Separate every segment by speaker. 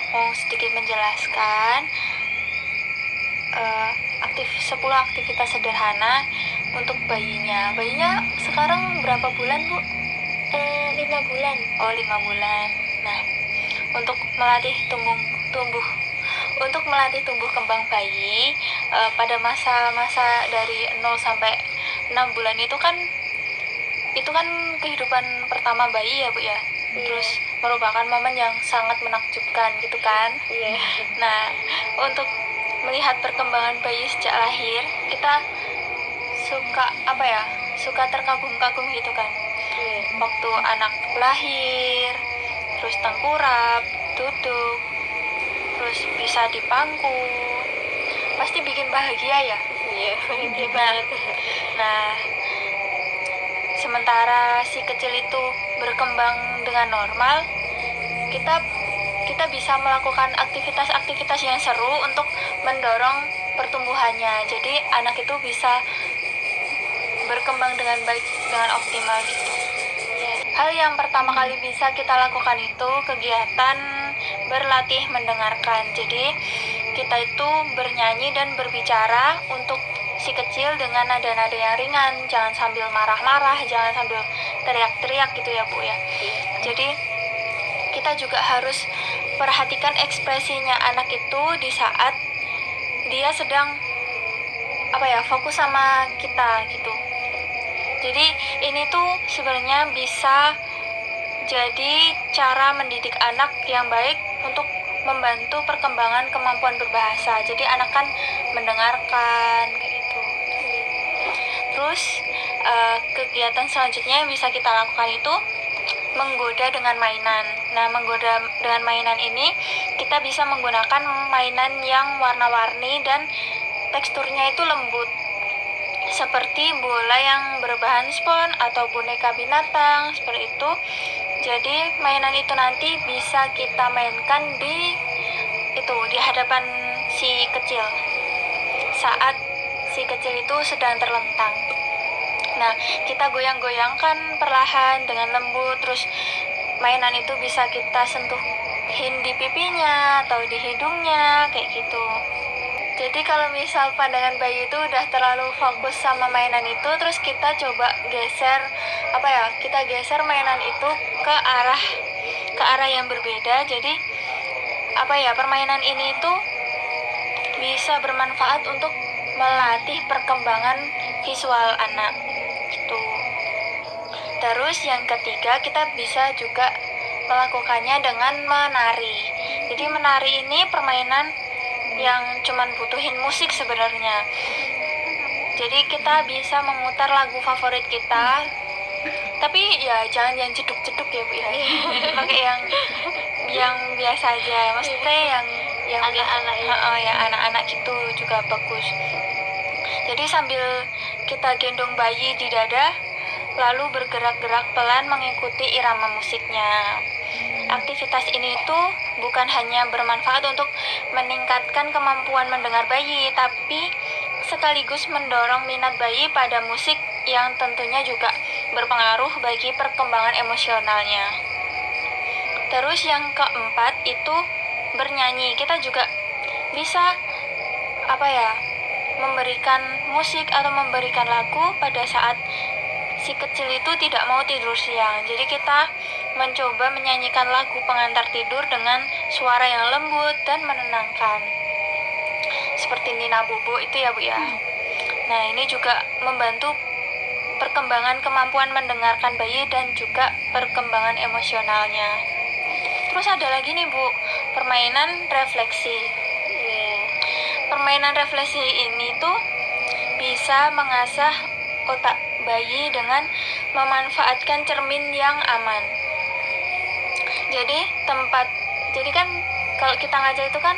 Speaker 1: mau sedikit menjelaskan 10 aktivitas sederhana untuk bayinya. Bayinya sekarang berapa bulan, Bu?
Speaker 2: 5 bulan.
Speaker 1: Oh, 5 bulan. Nah, untuk melatih tumbuh kembang bayi pada masa-masa dari 0 sampai 6 bulan itu kan kehidupan pertama bayi ya, Bu ya. Terus merupakan momen yang sangat menakjubkan gitu kan.
Speaker 2: Iya.
Speaker 1: Nah, untuk melihat perkembangan bayi sejak lahir, kita suka terkagum-kagum gitu kan. Waktu anak lahir, terus tengkurap, duduk, terus bisa dipangku, pasti bikin bahagia ya.
Speaker 2: Iya, bahagia banget.
Speaker 1: Nah, sementara si kecil itu berkembang dengan normal, kita bisa melakukan aktivitas-aktivitas yang seru untuk mendorong pertumbuhannya. Jadi anak itu bisa berkembang dengan baik, dengan optimal gitu. Hal yang pertama kali bisa kita lakukan itu kegiatan berlatih mendengarkan. Jadi kita itu bernyanyi dan berbicara untuk si kecil dengan nada-nada yang ringan, jangan sambil marah-marah, jangan sambil teriak-teriak gitu ya, Bu ya. Jadi kita juga harus perhatikan ekspresinya anak itu di saat dia sedang fokus sama kita gitu. Jadi ini tuh sebenarnya bisa jadi cara mendidik anak yang baik untuk membantu perkembangan kemampuan berbahasa. Jadi anak kan mendengarkan kayak gitu. Terus kegiatan selanjutnya yang bisa kita lakukan itu menggoda dengan mainan. Nah, menggoda dengan mainan ini kita bisa menggunakan mainan yang warna-warni dan teksturnya itu lembut, seperti bola yang berbahan spons atau boneka binatang seperti itu. Jadi mainan itu nanti bisa kita mainkan di hadapan si kecil saat si kecil itu sedang terlentang. Nah, kita goyang-goyangkan perlahan dengan lembut, terus mainan itu bisa kita sentuhin di pipinya atau di hidungnya kayak gitu. Jadi kalau misal pandangan bayi itu udah terlalu fokus sama mainan itu, terus kita coba geser mainan itu ke arah yang berbeda. Jadi permainan ini itu bisa bermanfaat untuk melatih perkembangan visual anak gitu. Terus yang ketiga, kita bisa juga melakukannya dengan menari. Jadi menari ini permainan yang cuman butuhin musik sebenarnya. Jadi kita bisa memutar lagu favorit kita, tapi ya jangan yang jeduk-jeduk ya, Bu ya. Pakai yang biasa aja. Maksudnya yang
Speaker 2: anak-anak
Speaker 1: ya anak-anak gitu juga bagus. Jadi sambil kita gendong bayi di dada, lalu bergerak-gerak pelan mengikuti irama musiknya. Aktivitas ini tuh bukan hanya bermanfaat untuk meningkatkan kemampuan mendengar bayi, tapi sekaligus mendorong minat bayi pada musik yang tentunya juga berpengaruh bagi perkembangan emosionalnya. Terus yang keempat itu bernyanyi. Kita juga bisa memberikan musik atau memberikan lagu pada saat si kecil itu tidak mau tidur siang. Jadi kita mencoba menyanyikan lagu pengantar tidur dengan suara yang lembut dan menenangkan, seperti Nina Bobo itu ya, Bu ya. Nah, ini juga membantu perkembangan kemampuan mendengarkan bayi dan juga perkembangan emosionalnya. Terus ada lagi nih, Bu, permainan refleksi. Permainan refleksi ini tuh bisa mengasah otak bayi dengan memanfaatkan cermin yang aman. Jadi kan kalau kita ngajar itu kan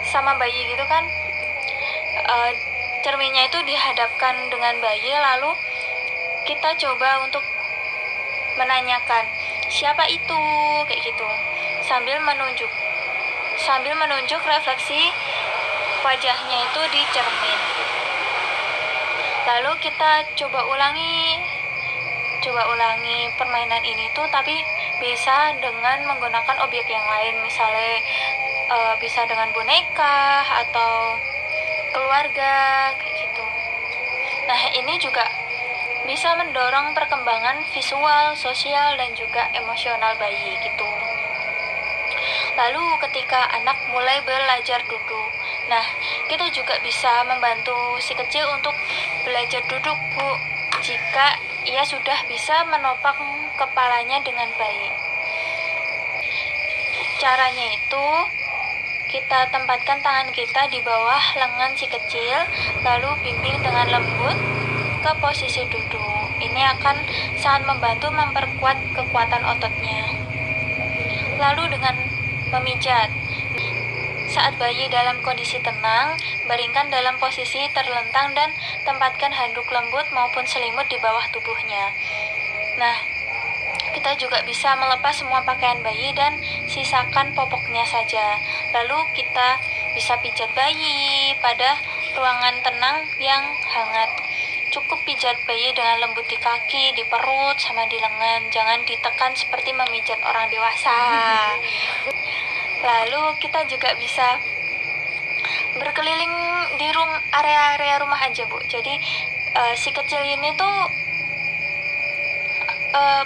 Speaker 1: sama bayi gitu kan, cerminnya itu dihadapkan dengan bayi, lalu kita coba untuk menanyakan siapa itu kayak gitu, sambil menunjuk refleksi wajahnya itu di cermin. Lalu kita coba ulangi permainan ini tuh, tapi bisa dengan menggunakan objek yang lain, misalnya bisa dengan boneka atau keluarga kayak gitu. Nah, ini juga bisa mendorong perkembangan visual, sosial, dan juga emosional bayi gitu. Lalu ketika anak mulai belajar duduk, nah kita juga bisa membantu si kecil untuk belajar duduk, Bu, jika ia sudah bisa menopang kepalanya dengan baik. Caranya itu kita tempatkan tangan kita di bawah lengan si kecil, lalu bimbing dengan lembut ke posisi duduk. Ini akan sangat membantu memperkuat kekuatan ototnya. Lalu dengan memijat. Saat bayi dalam kondisi tenang, baringkan dalam posisi terlentang dan tempatkan handuk lembut maupun selimut di bawah tubuhnya. Nah, kita juga bisa melepas semua pakaian bayi dan sisakan popoknya saja. Lalu kita bisa pijat bayi pada ruangan tenang yang hangat. Cukup pijat bayi dengan lembut di kaki, di perut, sama di lengan. Jangan ditekan seperti memijat orang dewasa. Lalu kita juga bisa berkeliling di area-area rumah aja, Bu. Jadi si kecil ini tuh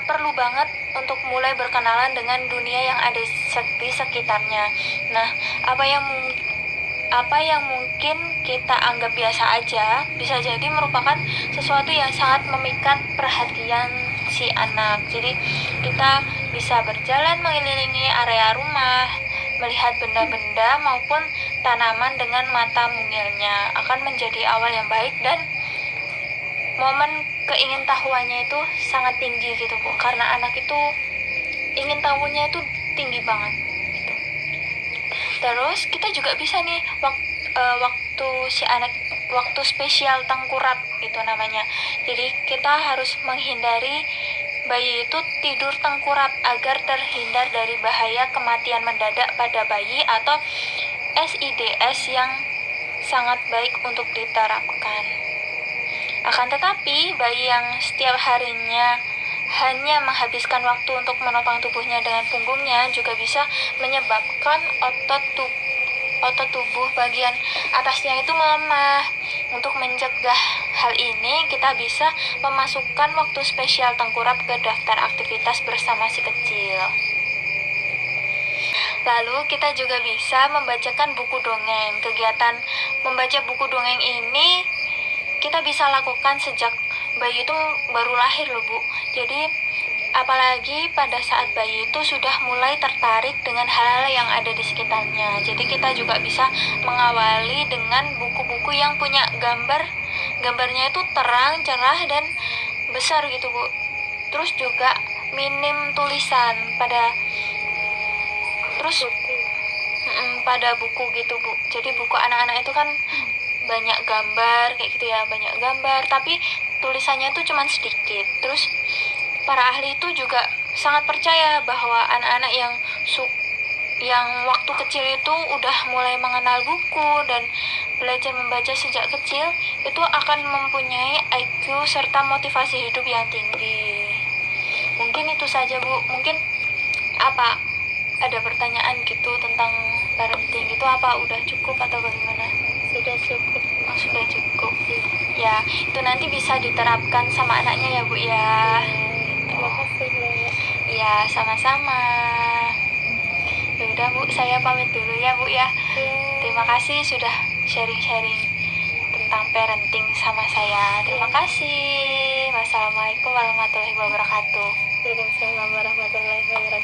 Speaker 1: perlu banget untuk mulai berkenalan dengan dunia yang ada di sekitarnya. Nah, apa yang mungkin kita anggap biasa aja bisa jadi merupakan sesuatu yang sangat memikat perhatian si anak. Jadi kita bisa berjalan mengelilingi area rumah, melihat benda-benda maupun tanaman dengan mata mungilnya akan menjadi awal yang baik, dan momen keingintahuannya itu sangat tinggi gitu, Bu, karena anak itu ingin tahunya itu tinggi banget gitu. Terus kita juga bisa nih waktu si anak, waktu spesial tengkurap itu namanya. Jadi kita harus menghindari bayi itu tidur tengkurap agar terhindar dari bahaya kematian mendadak pada bayi atau SIDS yang sangat baik untuk diterapkan. Akan tetapi, bayi yang setiap harinya hanya menghabiskan waktu untuk menopang tubuhnya dengan punggungnya juga bisa menyebabkan otot tubuh bagian atasnya itu melemah. Untuk mencegah hal ini, kita bisa memasukkan waktu spesial tengkurap ke daftar aktivitas bersama si kecil. Lalu kita juga bisa membacakan buku dongeng. Kegiatan membaca buku dongeng ini kita bisa lakukan sejak bayi itu baru lahir loh, Bu. Jadi apalagi pada saat bayi itu sudah mulai tertarik dengan hal-hal yang ada di sekitarnya. Jadi kita juga bisa mengawali dengan buku-buku yang punya gambarnya itu terang, cerah, dan besar gitu, Bu. Terus juga minim tulisan pada buku gitu, Bu. Jadi buku anak-anak itu kan banyak gambar kayak gitu ya, banyak gambar tapi tulisannya itu cuma sedikit. Terus para ahli itu juga sangat percaya bahwa anak-anak yang waktu kecil itu udah mulai mengenal buku dan belajar membaca sejak kecil itu akan mempunyai IQ serta motivasi hidup yang tinggi. Mungkin itu saja, Bu. Mungkin ada pertanyaan gitu tentang parenting itu, apa udah cukup atau bagaimana?
Speaker 2: Sudah cukup.
Speaker 1: Oh, sudah cukup. Ya, itu nanti bisa diterapkan sama anaknya ya, Bu ya.
Speaker 2: Terima kasih banyak.
Speaker 1: Ya, sama-sama. Ya udah, Bu, saya pamit dulu ya, Bu ya. Terima kasih sudah sharing-sharing tentang parenting sama saya. Terima kasih. Wassalamualaikum warahmatullahi wabarakatuh.
Speaker 2: Waalaikumsalam warahmatullahi wabarakatuh.